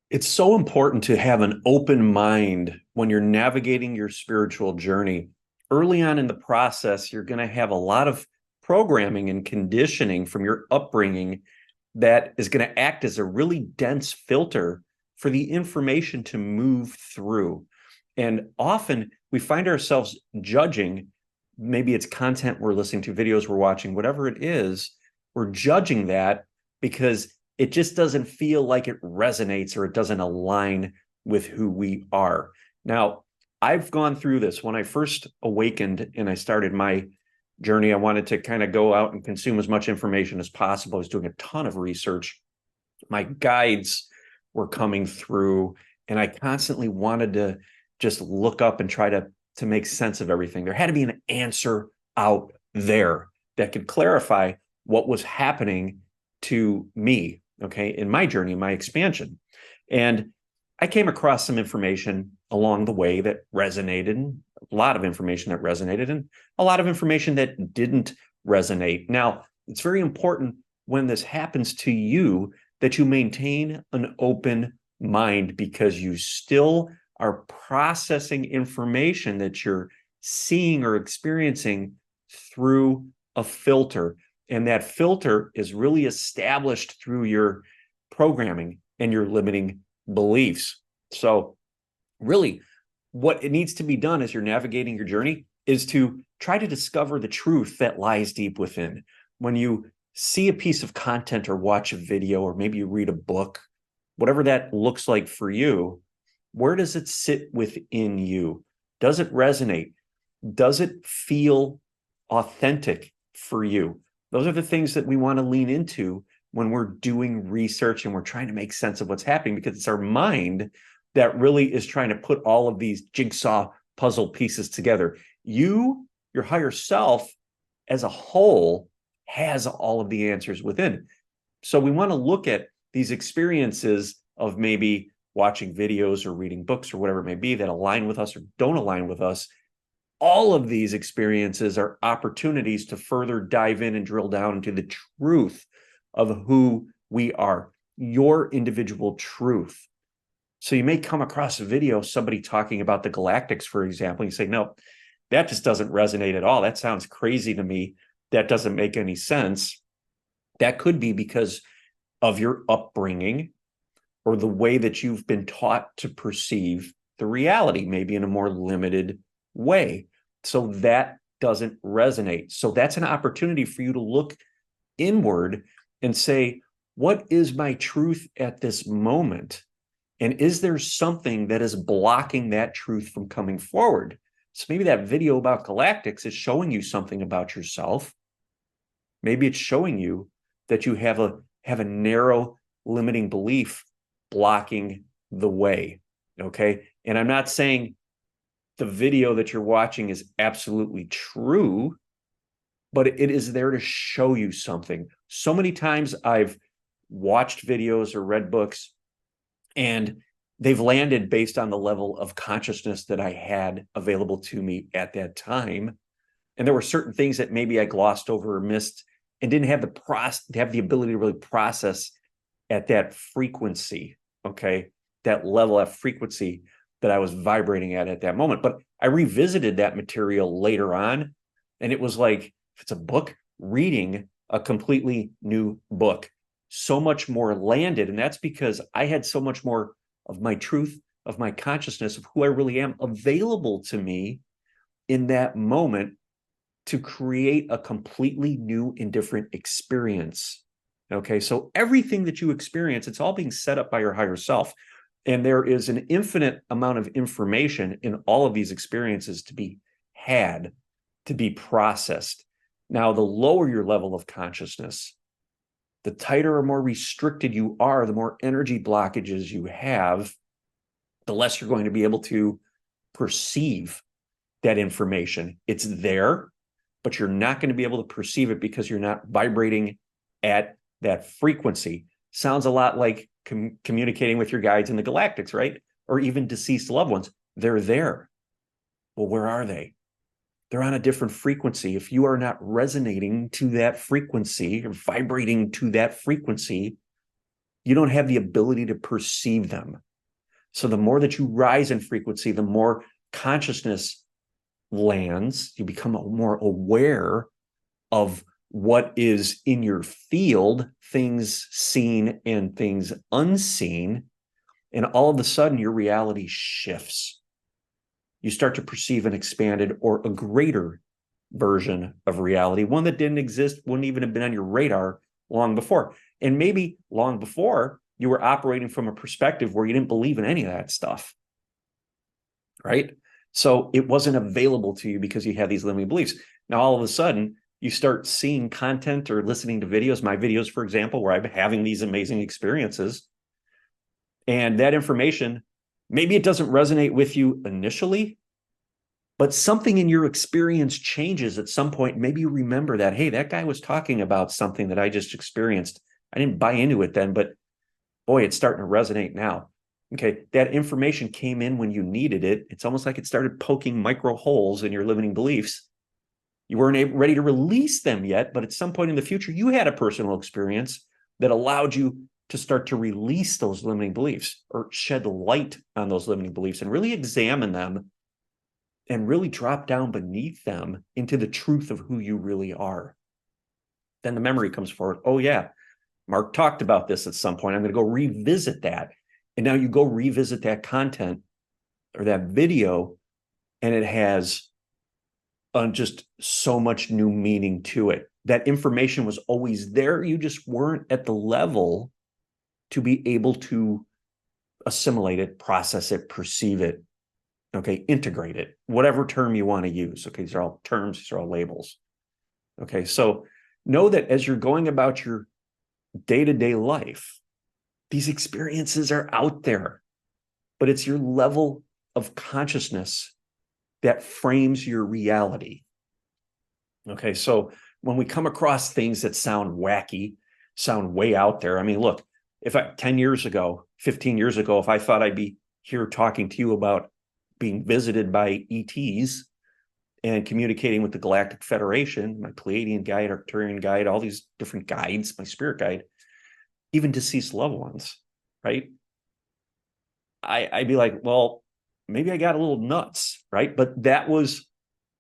It's so important to have an open mind when you're navigating your spiritual journey. Early on in the process, you're going to have a lot of programming and conditioning from your upbringing that is going to act as a really dense filter for the information to move through. And often we find ourselves judging, maybe it's content we're listening to, videos we're watching, whatever it is, we're judging that because it just doesn't feel like it resonates or it doesn't align with who we are. Now, I've gone through this. When I first awakened and I started my journey, I wanted to kind of go out and consume as much information as possible. I was doing a ton of research. My guides were coming through, and I constantly wanted to just look up and try to make sense of everything. There had to be an answer out there that could clarify what was happening to me, okay, in my journey, in my expansion. And I came across some information along the way that resonated, a lot of information that resonated, and a lot of information that didn't resonate. Now, it's very important when this happens to you that you maintain an open mind, because you still are processing information that you're seeing or experiencing through a filter. And that filter is really established through your programming and your limiting beliefs. So really, what it needs to be done as you're navigating your journey is to try to discover the truth that lies deep within. When you see a piece of content or watch a video, or maybe you read a book, whatever that looks like for you, where does it sit within you? Does it resonate? Does it feel authentic for you? Those are the things that we want to lean into when we're doing research and we're trying to make sense of what's happening, because it's our mind that really is trying to put all of these jigsaw puzzle pieces together. You, your higher self as a whole, has all of the answers within. So we want to look at these experiences of maybe watching videos or reading books or whatever it may be that align with us or don't align with us. All of these experiences are opportunities to further dive in and drill down into the truth of who we are, your individual truth. So you may come across a video, somebody talking about the galactics, for example. You say, no, that just doesn't resonate at all. That sounds crazy to me. That doesn't make any sense. That could be because of your upbringing or the way that you've been taught to perceive the reality, maybe in a more limited way. So that doesn't resonate. So that's an opportunity for you to look inward and say, what is my truth at this moment? And is there something that is blocking that truth from coming forward? So maybe that video about galactics is showing you something about yourself. Maybe it's showing you that you have a narrow, limiting belief blocking the way. Okay. And I'm not saying the video that you're watching is absolutely true, but it is there to show you something. So many times I've watched videos or read books, and they've landed based on the level of consciousness that I had available to me at that time. And there were certain things that maybe I glossed over or missed and didn't have the ability to really process at that frequency, okay, that level of frequency that I was vibrating at that moment. But I revisited that material later on, and it was like, if it's a book, reading a completely new book, so much more landed. And that's because I had so much more of my truth, of my consciousness, of who I really am available to me in that moment to create a completely new and different experience. Okay, so everything that you experience, it's all being set up by your higher self. And there is an infinite amount of information in all of these experiences to be had, to be processed. Now, the lower your level of consciousness, the tighter or more restricted you are, the more energy blockages you have, the less you're going to be able to perceive that information. It's there, but you're not going to be able to perceive it because you're not vibrating at that frequency. Sounds a lot like communicating with your guides in the galactics, right? Or even deceased loved ones. They're there. Well, where are they? They're on a different frequency. If you are not resonating to that frequency or vibrating to that frequency, You don't have the ability to perceive them. So the more that you rise in frequency, the more consciousness lands. You become more aware of what is in your field, things seen and things unseen. And all of a sudden, your reality shifts. You start to perceive an expanded or a greater version of reality, one that didn't exist, wouldn't even have been on your radar long before. And maybe long before, you were operating from a perspective where you didn't believe in any of that stuff, right? So it wasn't available to you because you had these limiting beliefs. Now, all of a sudden, you start seeing content or listening to videos, my videos, for example, where I'm having these amazing experiences. And that information, maybe it doesn't resonate with you initially, but something in your experience changes at some point. Maybe you remember that, hey, that guy was talking about something that I just experienced. I didn't buy into it then, but boy, it's starting to resonate now. Okay, that information came in when you needed it. It's almost like it started poking micro holes in your limiting beliefs. You weren't ready to release them yet, but at some point in the future, you had a personal experience that allowed you to start to release those limiting beliefs or shed light on those limiting beliefs and really examine them and really drop down beneath them into the truth of who you really are. Then the memory comes forward. Oh, yeah, Mark talked about this at some point. I'm going to go revisit that. And now you go revisit that content or that video, and it has just so much new meaning to it. That information was always there. You just weren't at the level to be able to assimilate it, process it, perceive it, okay, integrate it, whatever term you want to use. Okay, these are all terms, these are all labels. Okay, so know that as you're going about your day-to-day life, these experiences are out there, but it's your level of consciousness that frames your reality. Okay, so when we come across things that sound wacky, sound way out there, I mean, look, if 10 years ago, 15 years ago, if I thought I'd be here talking to you about being visited by ETs and communicating with the Galactic Federation, my Pleiadian guide, Arcturian guide, all these different guides, my spirit guide, even deceased loved ones, right? I'd be like, well, maybe I got a little nuts, right? But that was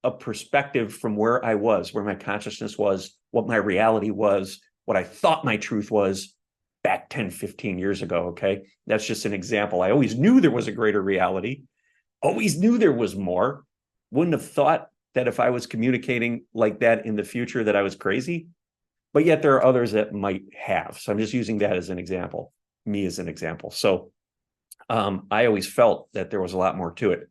a perspective from where I was, where my consciousness was, what my reality was, what I thought my truth was back 10, 15 years ago, okay? That's just an example. I always knew there was a greater reality, always knew there was more. Wouldn't have thought that if I was communicating like that in the future that I was crazy, but yet there are others that might have. So I'm just using that as an example, me as an example. So I always felt that there was a lot more to it.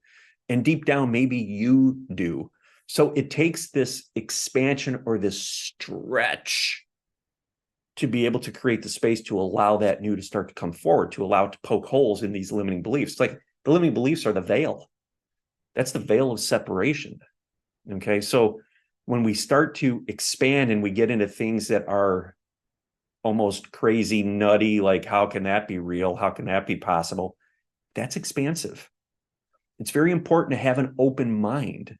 And deep down, maybe you do. So it takes this expansion or this stretch to be able to create the space to allow that new to start to come forward, to allow it to poke holes in these limiting beliefs. It's like the limiting beliefs are the veil. That's the veil of separation. Okay, so when we start to expand and we get into things that are almost crazy, nutty, like how can that be real? How can that be possible? That's expansive. It's very important to have an open mind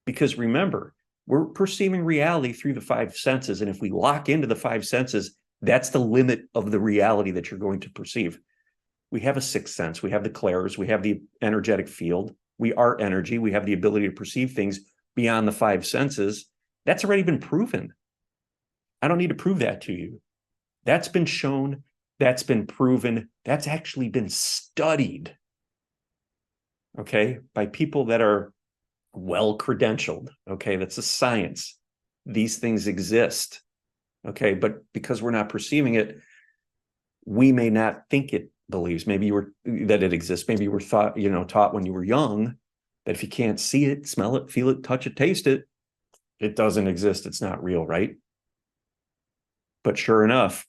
because remember, we're perceiving reality through the five senses. And if we lock into the five senses, that's the limit of the reality that you're going to perceive. We have a sixth sense. We have the clairs. We have the energetic field. We are energy. We have the ability to perceive things beyond the five senses. That's already been proven. I don't need to prove that to you. That's been shown. That's been proven. That's actually been studied, okay, by people that are well credentialed. Okay, that's a science. These things exist. Okay, but because we're not perceiving it, we may not think it believes. Maybe you were that it exists. Maybe you were taught when you were young that if you can't see it, smell it, feel it, touch it, taste it, it doesn't exist. It's not real, right? But sure enough,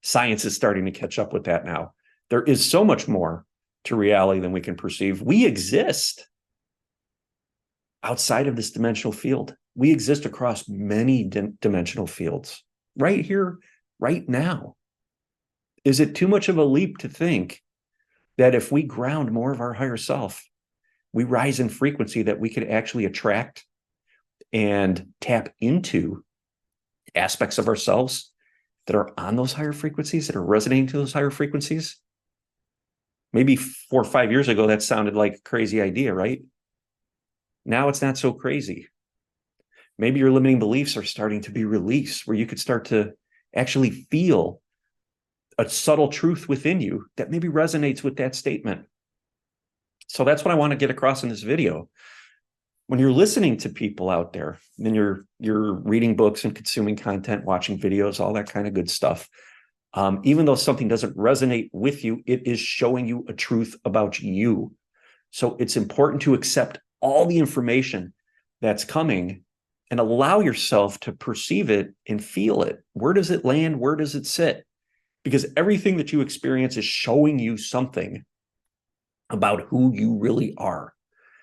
science is starting to catch up with that now. There is so much more to reality than we can perceive. We exist outside of this dimensional field. We exist across many dimensional fields right here, right now. Is it too much of a leap to think that if we ground more of our higher self, we rise in frequency, that we could actually attract and tap into aspects of ourselves, that are on those higher frequencies, that are resonating to those higher frequencies. Maybe 4 or 5 years ago, that sounded like a crazy idea, right? Now it's not so crazy. Maybe your limiting beliefs are starting to be released, where you could start to actually feel a subtle truth within you that maybe resonates with that statement. So that's what I want to get across in this video. When you're listening to people out there, and you're reading books and consuming content, watching videos, all that kind of good stuff, even though something doesn't resonate with you, it is showing you a truth about you. So it's important to accept all the information that's coming and allow yourself to perceive it and feel it. Where does it land? Where does it sit? Because everything that you experience is showing you something about who you really are.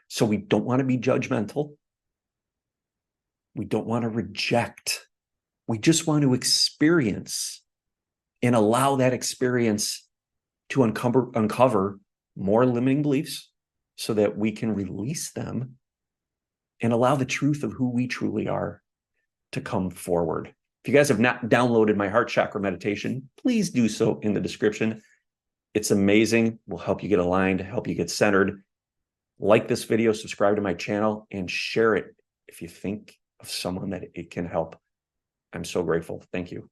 So we don't want to be judgmental. We don't want to reject. We just want to experience and allow that experience to uncover more limiting beliefs so that we can release them and allow the truth of who we truly are to come forward. If you guys have not downloaded my heart chakra meditation, please do so in the description. It's amazing. Will help you get aligned, help you get centered. Like this video, subscribe to my channel, and share it if you think of someone that it can help. I'm so grateful. Thank you.